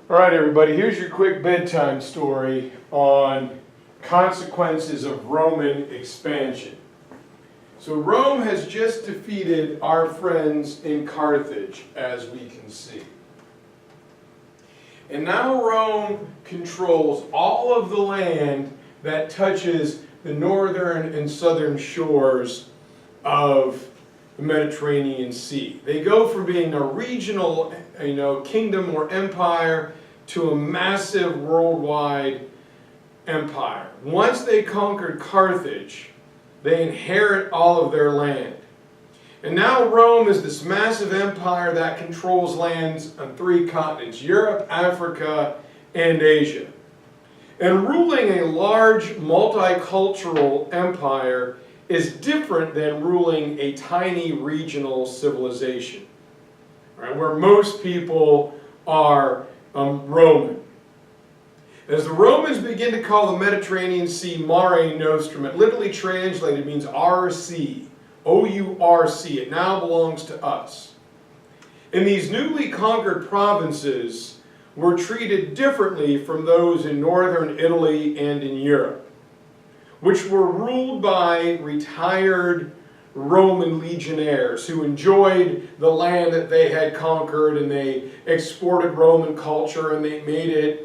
All right, everybody, here's your quick bedtime story on consequences of Roman expansion. So Rome has just defeated our friends in Carthage, as we can see. And now Rome controls all of the land that touches the northern and southern shores of the Mediterranean Sea. They go from being a regional, kingdom or empire to a massive worldwide empire. Once they conquered Carthage, they inherit all of their land. And now Rome is this massive empire that controls lands on 3 continents: Europe, Africa, and Asia. And ruling a large multicultural empire is different than ruling a tiny regional civilization, right, where most people are Roman. As the Romans begin to call the Mediterranean Sea Mare Nostrum, it literally translated means our sea, O-U-R-C. It now belongs to us. And these newly conquered provinces were treated differently from those in northern Italy and in Europe, which were ruled by retired Roman legionnaires who enjoyed the land that they had conquered, and they exported Roman culture, and they made it,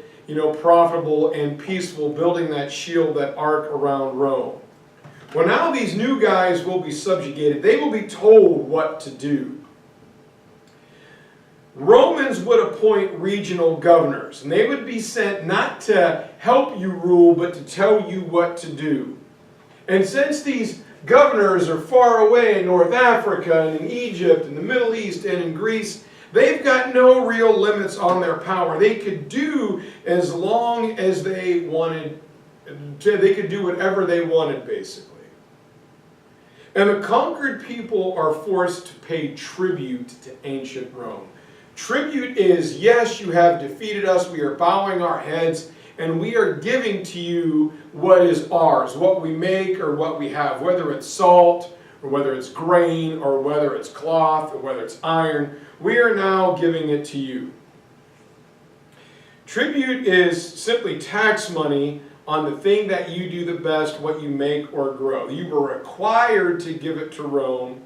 profitable and peaceful, building that shield, that arc around Rome. Well, now these new guys will be subjugated. They will be told what to do. Romans would appoint regional governors, and they would be sent not to help you rule, but to tell you what to do. And since these governors are far away in North Africa and in Egypt and the Middle East and in Greece, they've got no real limits on their power. They could do as long as they wanted. They could do whatever they wanted, basically. And the conquered people are forced to pay tribute to ancient Rome. Tribute is, yes, you have defeated us, we are bowing our heads, and we are giving to you what is ours, what we make or what we have, whether it's salt, or whether it's grain, or whether it's cloth, or whether it's iron. We are now giving it to you. Tribute is simply tax money on the thing that you do the best, what you make or grow. You were required to give it to Rome.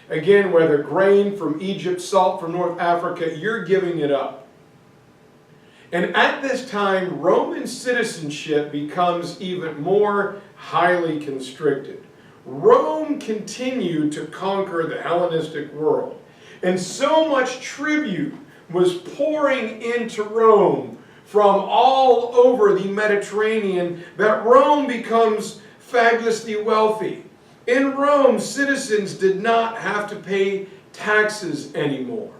Again, whether grain from Egypt, salt from North Africa, you're giving it up. And at this time, Roman citizenship becomes even more highly constricted. Rome continued to conquer the Hellenistic world, and so much tribute was pouring into Rome from all over the Mediterranean that Rome becomes fabulously wealthy. In Rome, citizens did not have to pay taxes anymore.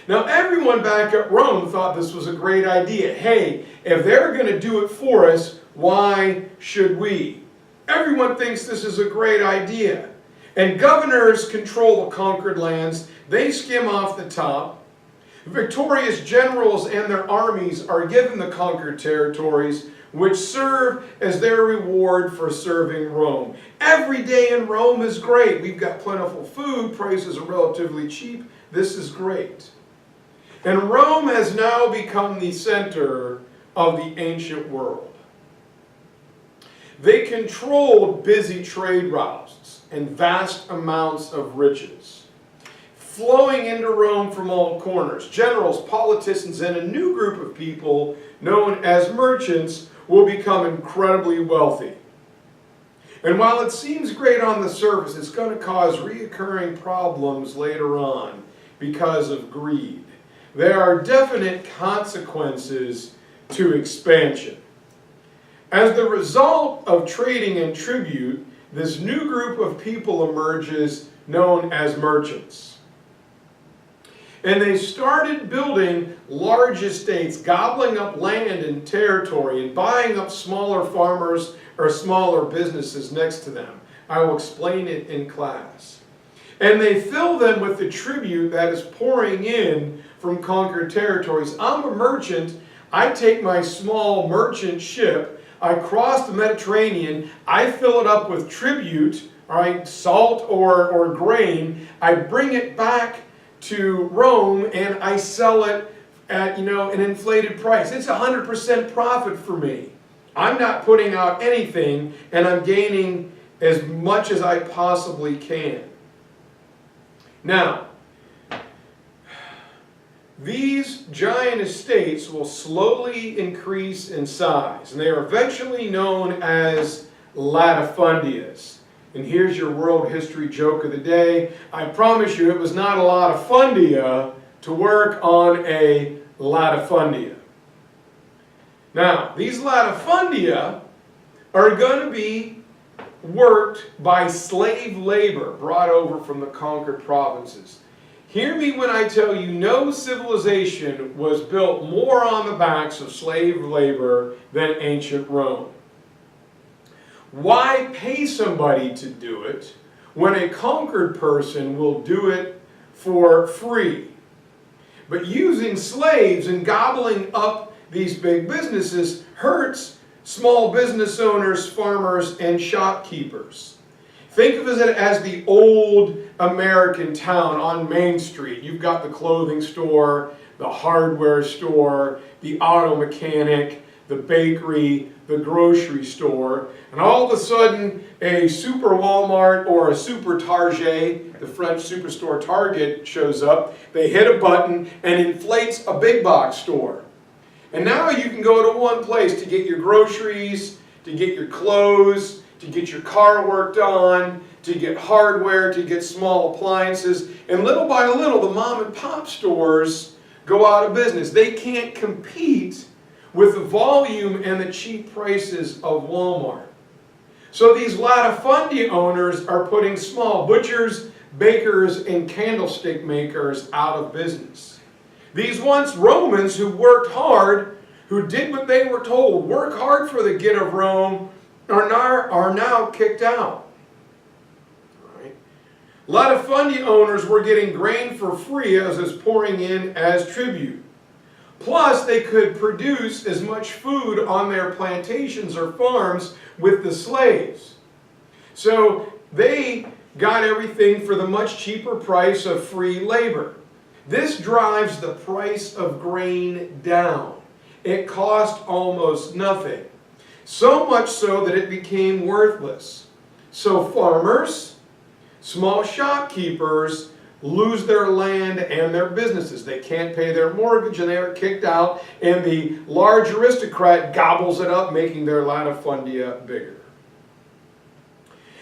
Now, everyone back at Rome thought this was a great idea. Hey, if they're going to do it for us, why should we? Everyone thinks this is a great idea. And governors control the conquered lands. They skim off the top. Victorious generals and their armies are given the conquered territories, which serve as their reward for serving Rome. Every day in Rome is great. We've got plentiful food. Prices are relatively cheap. This is great. And Rome has now become the center of the ancient world. They controlled busy trade routes and vast amounts of riches, flowing into Rome from all corners. Generals, politicians, and a new group of people known as merchants will become incredibly wealthy. And while it seems great on the surface, it's going to cause recurring problems later on because of greed. There are definite consequences to expansion. As the result of trading and tribute, this new group of people emerges known as merchants. And they started building large estates, gobbling up land and territory, and buying up smaller farmers or smaller businesses next to them. I will explain it in class. And they fill them with the tribute that is pouring in from conquered territories. I'm a merchant. I take my small merchant ship, I cross the Mediterranean, I fill it up with tribute, all right, salt or grain, I bring it back to Rome and I sell it at, an inflated price. It's 100% profit for me. I'm not putting out anything, and I'm gaining as much as I possibly can. Now, these giant estates will slowly increase in size, and they are eventually known as latifundias. And here's your world history joke of the day. I promise you it was not a lot of fundia to work on a latifundia. Now, these latifundia are going to be worked by slave labor brought over from the conquered provinces. Hear me when I tell you, no civilization was built more on the backs of slave labor than ancient Rome. Why pay somebody to do it when a conquered person will do it for free? But using slaves and gobbling up these big businesses hurts small business owners, farmers, and shopkeepers. Think of it as the old American town on Main Street. You've got the clothing store, the hardware store, the auto mechanic, the bakery, the grocery store, and all of a sudden a super Walmart or a super Target, the French superstore Target, shows up. They hit a button and inflates a big box store. And now you can go to one place to get your groceries, to get your clothes, to get your car worked on, to get hardware, to get small appliances. And little by little, the mom and pop stores go out of business. They can't compete with the volume and the cheap prices of Walmart. So these latifundia owners are putting small butchers, bakers, and candlestick makers out of business. These once Romans who worked hard, who did what they were told, work hard for the good of Rome, are now kicked out. Right? Latifundia owners were getting grain for free as is pouring in as tribute. Plus, they could produce as much food on their plantations or farms with the slaves. So they got everything for the much cheaper price of free labor. This drives the price of grain down. It cost almost nothing. So much so that it became worthless. So farmers, small shopkeepers, lose their land and their businesses. They can't pay their mortgage and they are kicked out, and the large aristocrat gobbles it up, making their latifundia bigger.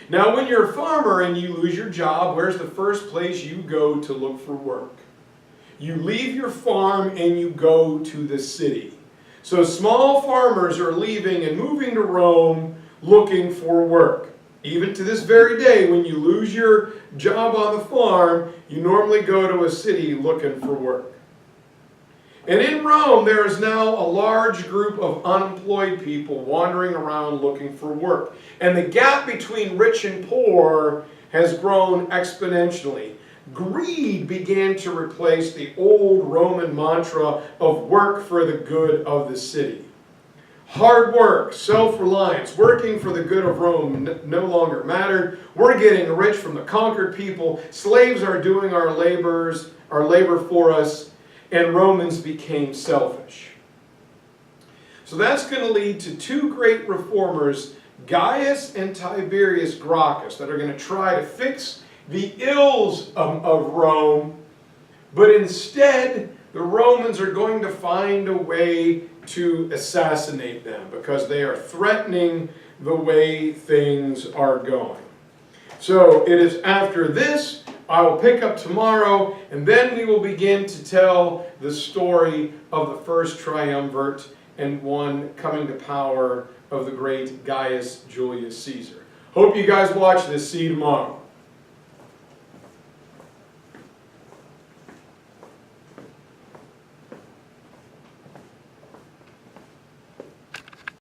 Now, when you're a farmer and you lose your job, where's the first place you go to look for work? You leave your farm and you go to the city. So small farmers are leaving and moving to Rome looking for work. Even to this very day, when you lose your job on the farm, you normally go to a city looking for work. And in Rome, there is now a large group of unemployed people wandering around looking for work. And the gap between rich and poor has grown exponentially. Greed began to replace the old Roman mantra of work for the good of the city. Hard work, self-reliance, working for the good of Rome no longer mattered. We're getting rich from the conquered people. Slaves are doing our labor for us, and Romans became selfish. So that's going to lead to two great reformers, Gaius and Tiberius Gracchus, that are going to try to fix the ills of Rome, but instead the Romans are going to find a way to assassinate them because they are threatening the way things are going. So it is after this, I will pick up tomorrow, and then we will begin to tell the story of the first triumvirate and one coming to power of the great Gaius Julius Caesar. Hope you guys watch this. See you tomorrow.